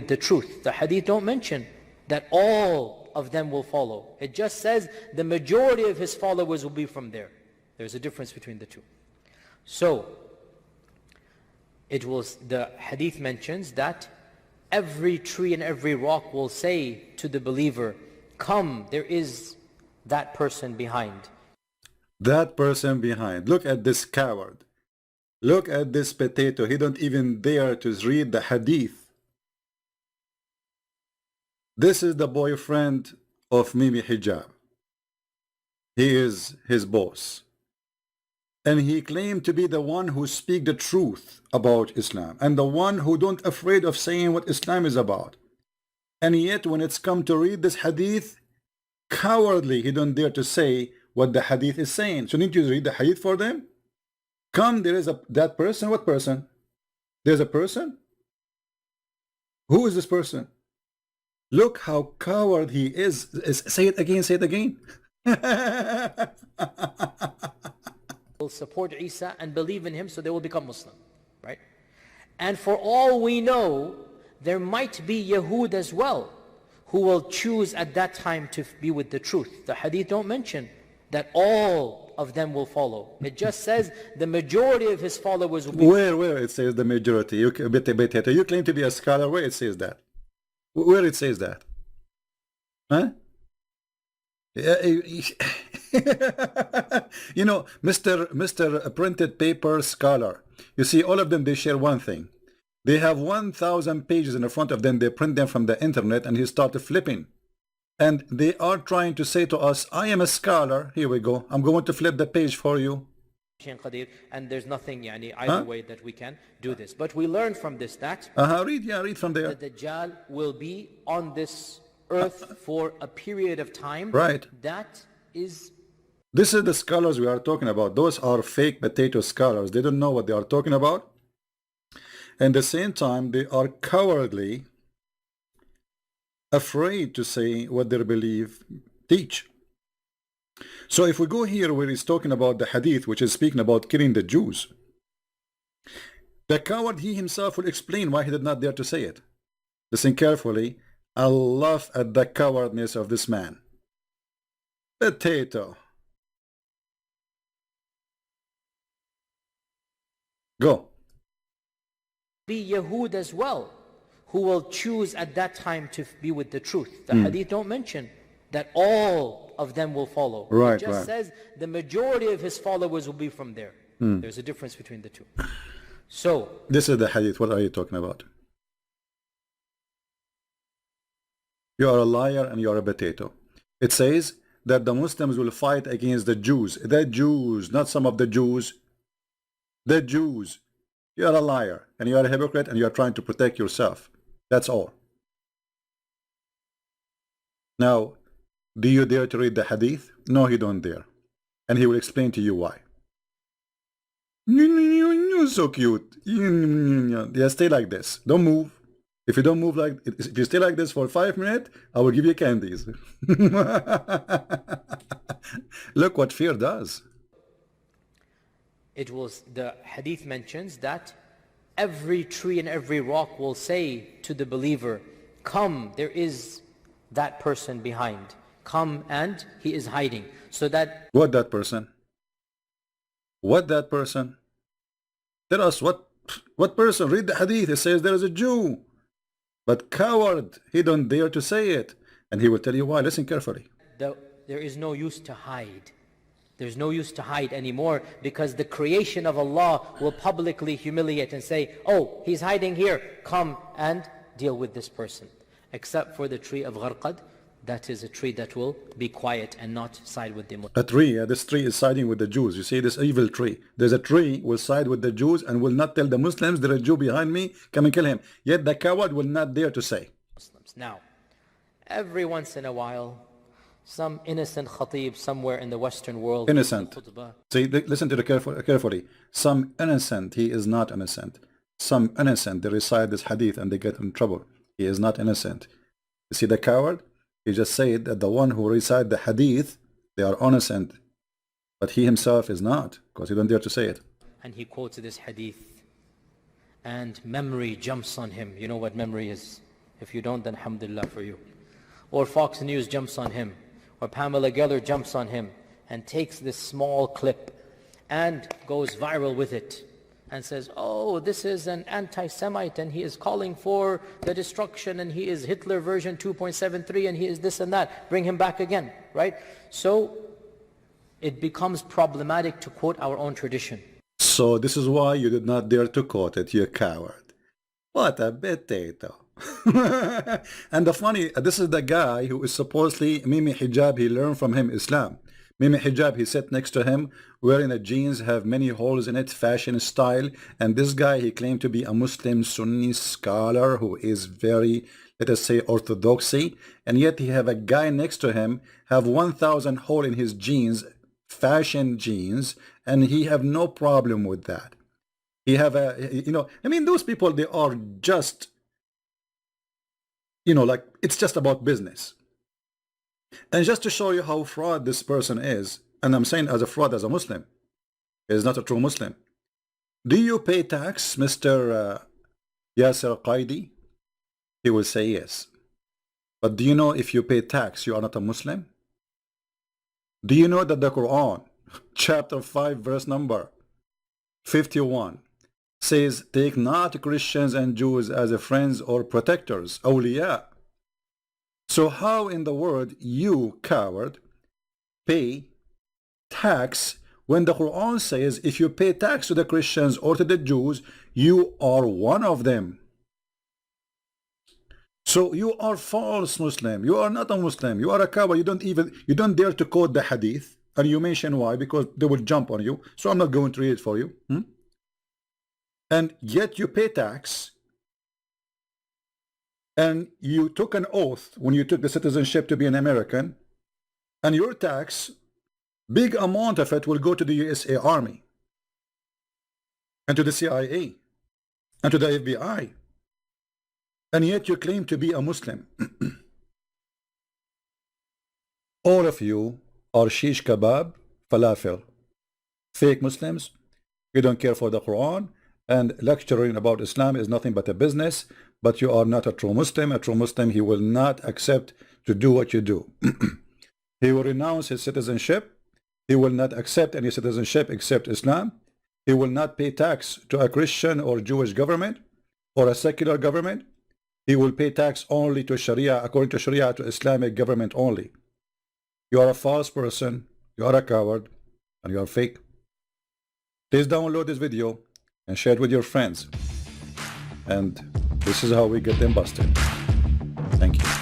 the truth. The hadith don't mention that all of them will follow. It just says the majority of his followers will be from there. There's a difference between the two. So, the hadith mentions that every tree and every rock will say to the believer, come, there is that person behind. That person behind. Look at this coward. Look at this potato. He don't even dare to read the hadith. This is the boyfriend of Mimi Hijab. He is his boss. And he claimed to be the one who speak the truth about Islam and the one who don't afraid of saying what Islam is about. And yet when it's come to read this hadith, cowardly, he don't dare to say what the hadith is saying. So need you read the hadith for them? Come, there is that person. What person? There's a person? Who is this person? Look how coward he is. Say it again, say it again. Will support Isa and believe in him, so they will become Muslim, right? And for all we know, there might be Yahud as well who will choose at that time to be with the truth. The hadith don't mention that all of them will follow. It just says the majority of his followers will be. Where it says the majority? You claim to be a scholar. Where it says that? Where it says that? Huh? You know, Mr. Printed Paper Scholar. You see, all of them, they share one thing. They have 1,000 pages in the front of them. They print them from the internet, and he started flipping. And they are trying to say to us, I am a scholar. Here we go. I'm going to flip the page for you. And there's nothing either way that we can do this. But we learn from this that read from there. The Dajjal will be on this earth for a period of time. Right. This is the scholars we are talking about. Those are fake potato scholars. They don't know what they are talking about. And at the same time, they are cowardly, afraid to say what their belief teach. So if we go here where he's talking about the hadith, which is speaking about killing the Jews, the coward, he himself will explain why he did not dare to say it. Listen carefully. I laugh at the cowardness of this man. Potato. Go. Be Yahud as well who will choose at that time to be with the truth. The hadith don't mention that all of them will follow. Right, it just says the majority of his followers will be from there. There's a difference between the two. So this is the hadith. What are you talking about? You are a liar and you are a potato. It says that the Muslims will fight against the Jews. The Jews, not some of the Jews. The Jews. You are a liar and you are a hypocrite and you are trying to protect yourself. That's all. Now, do you dare to read the hadith? No, he don't dare. And he will explain to you why. So cute. Yeah, stay like this. Don't move. If you don't move if you stay like this for 5 minutes, I will give you candies. Look what fear does. The hadith mentions that every tree and every rock will say to the believer, come, there is that person behind. Come, and he is hiding. So that... What that person? What that person? Tell us what person? Read the hadith. It says there is a Jew. But coward, he don't dare to say it. And he will tell you why. Listen carefully. There is no use to hide. There's no use to hide anymore, because the creation of Allah will publicly humiliate and say, oh, he's hiding here. Come and deal with this person. Except for the tree of Gharqad. That is a tree that will be quiet and not side with the Muslims. A tree, this tree is siding with the Jews. You see this evil tree. There's a tree will side with the Jews and will not tell the Muslims there is a Jew behind me, come and kill him. Yet the coward will not dare to say. Muslims. Now, every once in a while, some innocent khatib somewhere in the Western world. Innocent. See, listen to the carefully. Some innocent, he is not innocent. Some innocent, they recite this hadith and they get in trouble. He is not innocent. You see the coward? He just said that the one who recite the hadith, they are innocent. But he himself is not, because he don't dare to say it. And he quotes this hadith, and memory jumps on him. You know what memory is? If you don't, then alhamdulillah for you. Or Fox News jumps on him, or Pamela Geller jumps on him and takes this small clip and goes viral with it and says, oh, this is an anti-Semite and he is calling for the destruction and he is Hitler version 2.73 and he is this and that. Bring him back again, right? So it becomes problematic to quote our own tradition. So this is why you did not dare to quote it, you coward. What a potato. And the funny, this is the guy who is supposedly Mimi Hijab, he learned from him Islam. Mimi Hijab, he sat next to him wearing a jeans, have many holes in it, fashion style. And this guy, he claimed to be a Muslim Sunni scholar who is very, let us say, orthodoxy. And yet he have a guy next to him, have 1,000 hole in his jeans, fashion jeans, and he have no problem with that. He have a, you know, I mean, those people, they are just, you know, like, it's just about business. And just to show you how fraud this person is, and I'm saying as a fraud as a Muslim, he is not a true Muslim. Do you pay tax, Mr. Yasir Qadhi? He will say yes. But do you know if you pay tax, you are not a Muslim? Do you know that the Quran, chapter 5, verse number 51, says, take not Christians and Jews as friends or protectors, awliya. So how in the world you, coward, pay tax when the Quran says if you pay tax to the Christians or to the Jews, you are one of them? So you are false Muslim. You are not a Muslim. You are a coward. You don't dare to quote the hadith, and you mention why, because they will jump on you. So I'm not going to read it for you. And yet you pay tax. And you took an oath when you took the citizenship to be an American, and your tax, big amount of it will go to the USA Army and to the CIA and to the FBI, and yet you claim to be a Muslim. All of you are shish kebab, falafel, fake Muslims. You don't care for the Quran, and lecturing about Islam is nothing but a business. But you are not a true Muslim. A true Muslim, he will not accept to do what you do. He will renounce his citizenship. He will not accept any citizenship except Islam. He will not pay tax to a Christian or Jewish government or a secular government. He will pay tax only to Sharia, according to Sharia, to Islamic government only. You are a false person. You are a coward. And you are fake. Please download this video and share it with your friends. And this is how we get them busted. Thank you.